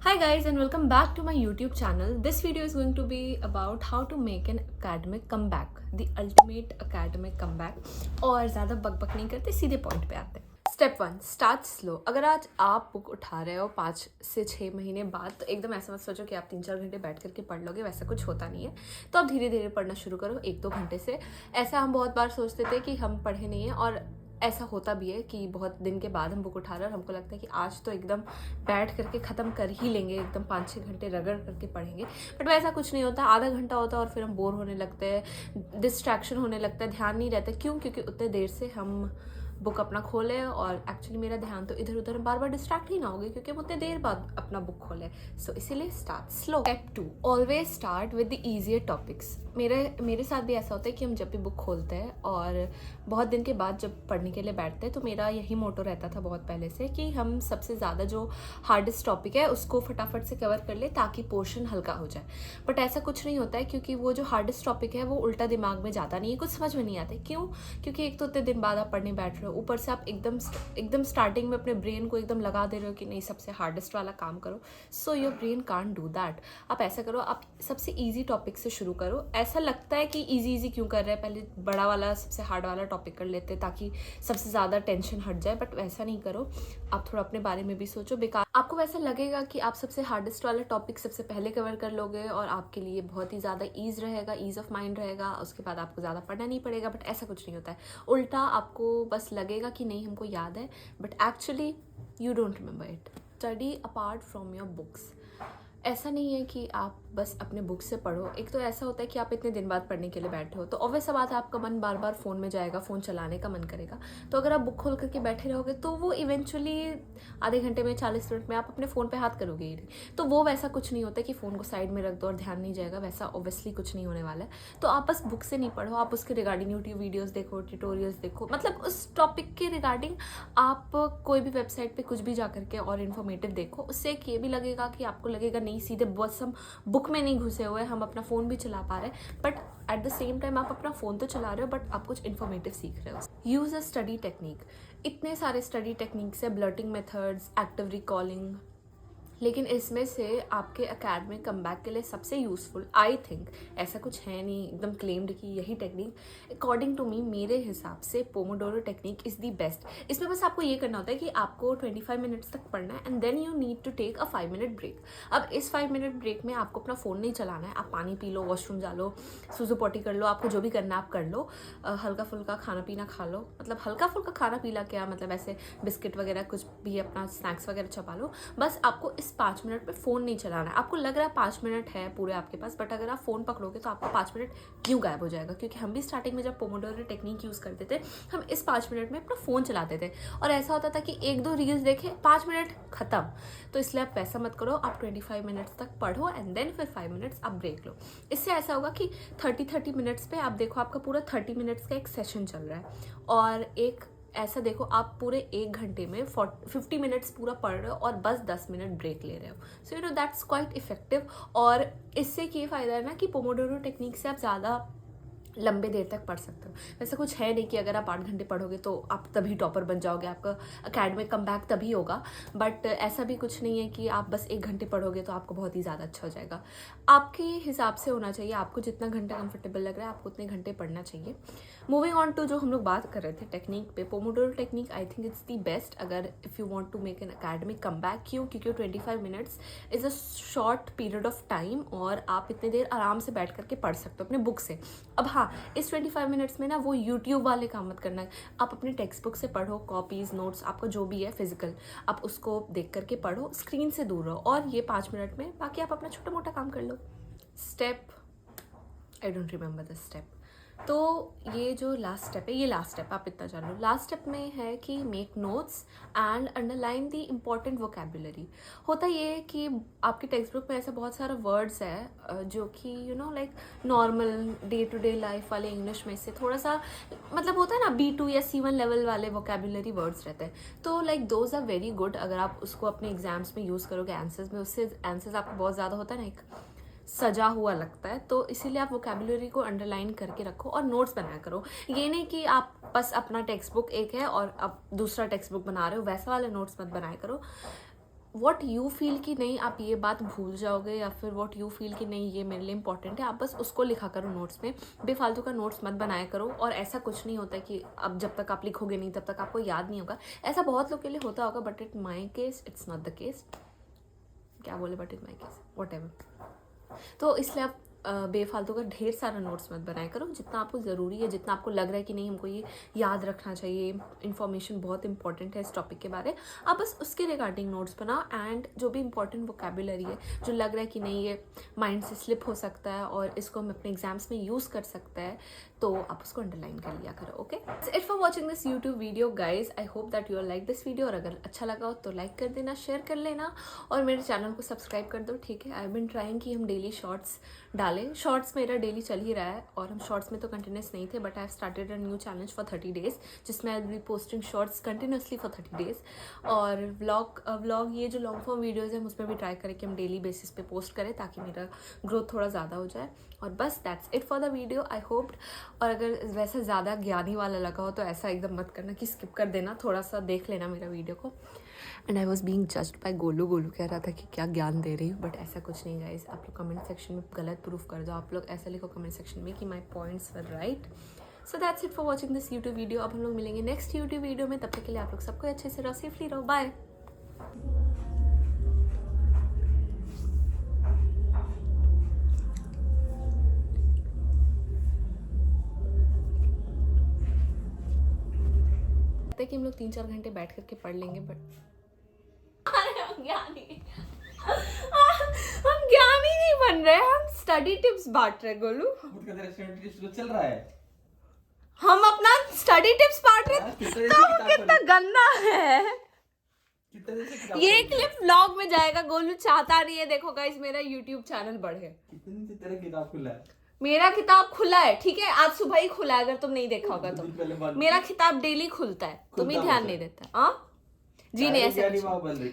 Hi guys and welcome back to my YouTube channel. This video is going to be about how to make an academic comeback, the ultimate academic comeback. और ज़्यादा बकबक नहीं करते, सीधे point पे आते हैं। Step 1, start slow. अगर आज आप बुक उठा रहे हो 5 से 6 महीने बाद, तो एकदम ऐसा मत सोचो कि आप 3-4 घंटे बैठ करके पढ़ लोगे, वैसा कुछ होता नहीं है। तो आप धीरे धीरे पढ़ना शुरू करो 1-2 घंटे से। ऐसा हम बहुत बार सोचते थे कि हम पढ़े नहीं हैं, और ऐसा होता भी है कि बहुत दिन के बाद हम बुक उठा रहे हैं और हमको लगता है कि आज तो एकदम बैठ करके ख़त्म कर ही लेंगे, एकदम 5-6 घंटे रगड़ करके पढ़ेंगे। बट वैसा कुछ नहीं होता, आधा घंटा होता है और फिर हम बोर होने लगते हैं, डिस्ट्रैक्शन होने लगता है, ध्यान नहीं रहता। क्यों? क्योंकि उतने देर से हम बुक अपना खोले और एक्चुअली मेरा ध्यान तो इधर उधर बार बार डिस्ट्रैक्ट ही ना होगी, क्योंकि हम उतने देर बाद अपना बुक खोले। सो इसीलिए start slow. Step 2, always start with the easier topics. मेरे साथ भी ऐसा होता है कि हम जब भी बुक खोलते हैं और बहुत दिन के बाद जब पढ़ने के लिए बैठते हैं, तो मेरा यही मोटो रहता था बहुत पहले से कि हम सबसे ज़्यादा जो हार्डेस्ट टॉपिक है उसको फटाफट से कवर कर ले ताकि पोर्शन हल्का हो जाए। बट ऐसा कुछ नहीं होता है, क्योंकि वो जो हार्डेस्ट टॉपिक है वो उल्टा दिमाग में जाता नहीं है, कुछ समझ में नहीं आता। क्यों? क्योंकि एक तो उतने दिन बाद आप पढ़ने बैठ रहे हो, ऊपर से आप एकदम स्टार्टिंग में अपने ब्रेन को एकदम लगा दे रहे हो कि नहीं, सबसे हार्डेस्ट वाला काम करो। So your brain can't do that. आप ऐसा करो, आप सबसे ईजी टॉपिक से शुरू करो। ऐसा लगता है कि ईजी क्यों कर रहे हैं, पहले बड़ा वाला सबसे हार्ड वाला टॉपिक कर लेते हैं ताकि सबसे ज़्यादा टेंशन हट जाए। बट वैसा नहीं करो, आप थोड़ा अपने बारे में भी सोचो। बेकार आपको वैसा लगेगा कि आप सबसे हार्डेस्ट वाला टॉपिक सबसे पहले कवर कर लोगे और आपके लिए बहुत ही ज़्यादा ईज रहेगा, ईज ऑफ माइंड रहेगा, उसके बाद आपको ज़्यादा पढ़ना नहीं पड़ेगा। बट ऐसा कुछ नहीं होता है, उल्टा आपको बस लगेगा कि नहीं हमको याद है, but actually you don't remember it. Study apart from your books. ऐसा नहीं है कि आप बस अपने बुक से पढ़ो। एक तो ऐसा होता है कि आप इतने दिन बाद पढ़ने के लिए बैठे हो, तो ऑब्वियस सा बात है आपका मन बार बार फ़ोन में जाएगा, फ़ोन चलाने का मन करेगा। तो अगर आप बुक खोल करके बैठे रहोगे तो वो इवेंचुअली आधे घंटे में 40 मिनट में आप अपने फ़ोन पे हाथ करोगे ही नहीं। तो वो वैसा कुछ नहीं होता कि फ़ोन को साइड में रख दो और ध्यान नहीं जाएगा, वैसा ऑब्वियसली कुछ नहीं होने वाला है। तो आप बस बुक से नहीं पढ़ो, आप उसके रिगार्डिंग यूट्यूब वीडियोज़ देखो, ट्यूटोरियल्स देखो, मतलब उस टॉपिक के रिगार्डिंग आप कोई भी वेबसाइट पे कुछ भी जा करके और इन्फॉर्मेटिव देखो। उससे एक ये भी लगेगा कि आपको लगेगा नहीं, सीधे बस हम बुक में नहीं घुसे हुए, हम अपना फ़ोन भी चला पा रहे हैं, but at the same time आप अपना फ़ोन तो चला रहे हो बट आप कुछ इन्फॉर्मेटिव सीख रहे हो। यूज़ अ स्टडी टेक्निक। इतने सारे स्टडी टेक्निक्स है, ब्लर्टिंग मेथड्स, एक्टिव रिकॉलिंग, लेकिन इसमें से आपके एकेडमिक कमबैक के लिए सबसे यूज़फुल आई थिंक, ऐसा कुछ है नहीं एकदम क्लेम्ड कि यही टेक्निक, अकॉर्डिंग टू मी, मेरे हिसाब से Pomodoro technique is the best. इसमें बस आपको ये करना होता है कि आपको 25 मिनट्स तक पढ़ना है and then you need to take a 5 minute break. अब इस 5 मिनट ब्रेक में आपको अपना फ़ोन नहीं चलाना है, आप पानी पी लो, वॉशरूम जा लो, सूजू पॉटी कर लो, आपको जो भी करना है आप कर लो, हल्का फुल्का खाना पीना खा लो। मतलब हल्का फुल्का खाना पीना क्या, मतलब ऐसे बिस्किट वगैरह कुछ भी, अपना स्नैक्स वगैरह चबा लो। बस आपको इस 5 मिनट में फ़ोन नहीं चलाना है। आपको लग रहा है 5 मिनट है पूरे आपके पास, बट अगर आप फ़ोन पकड़ोगे तो आपका 5 मिनट क्यों गायब हो जाएगा। क्योंकि हम भी स्टार्टिंग में जब पोमोडोरो टेक्निक यूज़ करते थे, हम इस 5 मिनट में अपना फ़ोन चलाते थे और ऐसा होता था कि 1-2 रील्स देखे, 5 मिनट ख़त्म। तो इसलिए आप वैसा मत करो, आप 25 मिनट्स तक पढ़ो एंड देन फिर 5 मिनट्स आप ब्रेक लो। इससे ऐसा होगा कि 30 मिनट्स पे आप देखो आपका पूरा 30 मिनट्स का एक सेशन चल रहा है, और एक ऐसा देखो आप पूरे 1 घंटे में 50 मिनट्स पूरा पढ़ रहे हो और बस 10 मिनट ब्रेक ले रहे हो। So you know that's quite effective. और इससे ये फ़ायदा है ना कि पोमोडोरो टेक्निक से आप ज़्यादा लंबे देर तक पढ़ सकते हो। वैसा कुछ है नहीं कि अगर आप 8 घंटे पढ़ोगे तो आप तभी टॉपर बन जाओगे, आपका एकेडमिक कमबैक तभी होगा। बट ऐसा भी कुछ नहीं है कि आप बस 1 घंटे पढ़ोगे तो आपको बहुत ही ज़्यादा अच्छा हो जाएगा। आपके हिसाब से होना चाहिए, आपको जितना घंटा कंफर्टेबल लग रहा है आपको उतने घंटे पढ़ना चाहिए। मूविंग ऑन टू जो हम लोग बात कर रहे थे टेक्निक पे, pomodoro technique I think it's the best अगर if you want to make an academic comeback. क्यों? क्योंकि 25 minutes is a short period of time और आप इतने देर आराम से बैठ करके पढ़ सकते हो अपने बुक से। अब हाँ, इस 25 मिनट्स में ना वो यूट्यूब वाले काम मत करना है। आप अपने टेक्स्ट बुक से पढ़ो, कॉपीज़, नोट्स, आपका जो भी है फिजिकल, आप उसको देख करके पढ़ो, स्क्रीन से दूर रहो, और ये 5 मिनट में बाकी आप अपना छोटा मोटा काम कर लो। Step, I don't remember the step. तो ये जो लास्ट स्टेप है, ये लास्ट स्टेप आप इतना जान लो। लास्ट स्टेप में है कि make notes and underline the important vocabulary. होता ये है कि आपके टेक्स्ट बुक में ऐसा बहुत सारा वर्ड्स है जो कि you know like normal day to day life वाले इंग्लिश में से थोड़ा सा, मतलब होता है ना B2 या C1 लेवल वाले वोकेबुलरी वर्ड्स रहते हैं। तो like those are very good अगर आप उसको अपने एग्जाम्स में यूज़ करोगे आंसर्स में, उससे आंसर्स आपको बहुत ज़्यादा होता है ना, एक सजा हुआ लगता है। तो इसीलिए आप वोकेबुलरी को अंडरलाइन करके रखो और नोट्स बनाया करो। ये नहीं कि आप बस अपना टेक्स्ट बुक एक है और आप दूसरा टेक्स्ट बुक बना रहे हो, वैसा वाले नोट्स मत बनाया करो। व्हाट यू फील कि नहीं आप ये बात भूल जाओगे, या फिर व्हाट यू फील कि नहीं ये मेरे लिए इंपॉर्टेंट है, आप बस उसको लिखा करो नोट्स में। बेफालतू का नोट्स मत बनाया करो। और ऐसा कुछ नहीं होता कि अब जब तक आप लिखोगे नहीं तब तक आपको याद नहीं होगा। ऐसा बहुत लोग के लिए होता होगा, but it my case it's not the case. क्या बोले, but in my case what ever. तो इसलिए आप बेफालतू का ढेर सारा नोट्स मत बनाया करो। जितना आपको ज़रूरी है, जितना आपको लग रहा है कि नहीं हमको ये याद रखना चाहिए, इन्फॉर्मेशन बहुत इंपॉर्टेंट है इस टॉपिक के बारे, आप बस उसके रिगार्डिंग नोट्स बनाओ। एंड जो भी इंपॉर्टेंट वोकेबुलरी है, जो लग रहा है कि नहीं ये माइंड से स्लिप हो सकता है और इसको हम अपने एग्जाम्स में यूज़ कर सकते हैं, तो आप उसको अंडरलाइन कर लिया करो। Okay, it for watching this YouTube video guys. I hope that you are like this video. और अगर अच्छा लगा हो तो लाइक कर देना, शेयर कर लेना और मेरे चैनल को सब्सक्राइब कर दो। ठीक है, आई हैव बीन ट्राइंग कि हम डेली शॉर्ट्स डालें। शॉर्ट्स मेरा डेली चल ही रहा है और हम शॉर्ट्स में तो कंटिन्यूस नहीं थे, but I have started a new challenge for 30 days, जिसमें I will be posting shorts continuously for 30 days. और व्लॉग ये जो लॉन्ग फॉर्म वीडियोज़ हैं उसमें भी ट्राई करें कि हम डेली बेसिस पे पोस्ट करें, ताकि मेरा ग्रोथ थोड़ा ज़्यादा हो जाए। और बस that's it for the video, I hope. और अगर वैसे ज़्यादा ज्ञानी वाला लगा हो तो ऐसा एकदम मत करना कि स्किप कर देना, थोड़ा सा देख लेना मेरा वीडियो को। And I was being judged bye Golu कह रहा था कि क्या ज्ञान दे रही हूँ, बट ऐसा कुछ नहीं गाइज। आप लोग कमेंट सेक्शन में गलत प्रूफ कर दो। आप लोग ऐसा लिखो कमेंट सेक्शन में कि माई points were right. So that's it for watching this YouTube video. अब हम लोग मिलेंगे नेक्स्ट यूट्यूब वीडियो में। तब तक के लिए आप लोग सबको अच्छे से रहो, सेफली रहो, बाय। कि हम लोग 3-4 घंटे बैठ करके पढ़ लेंगे, बट हम ज्ञानी नहीं बन रहे, हम स्टडी टिप्स बांट रहे। गोलू चल रहा है, हम अपना स्टडी टिप्स बांट रहे, तो कितना गंदा है। ये क्लिप व्लॉग में जाएगा। गोलू चाहता नहीं है, देखो गाइस मेरा YouTube चैनल बढ़े। कितनी तेरा किताब खुला है? मेरा किताब खुला है, ठीक है, आज सुबह ही खुला है। अगर तुम नहीं देखा होगा तो मेरा किताब डेली खुलता है, तुम ही ध्यान नहीं देता। हाँ जी, नहीं ऐसे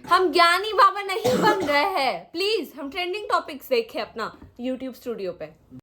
हम ज्ञानी बाबा नहीं बन रहे हैं। प्लीज हम ट्रेंडिंग टॉपिक्स देखें अपना YouTube स्टूडियो पे।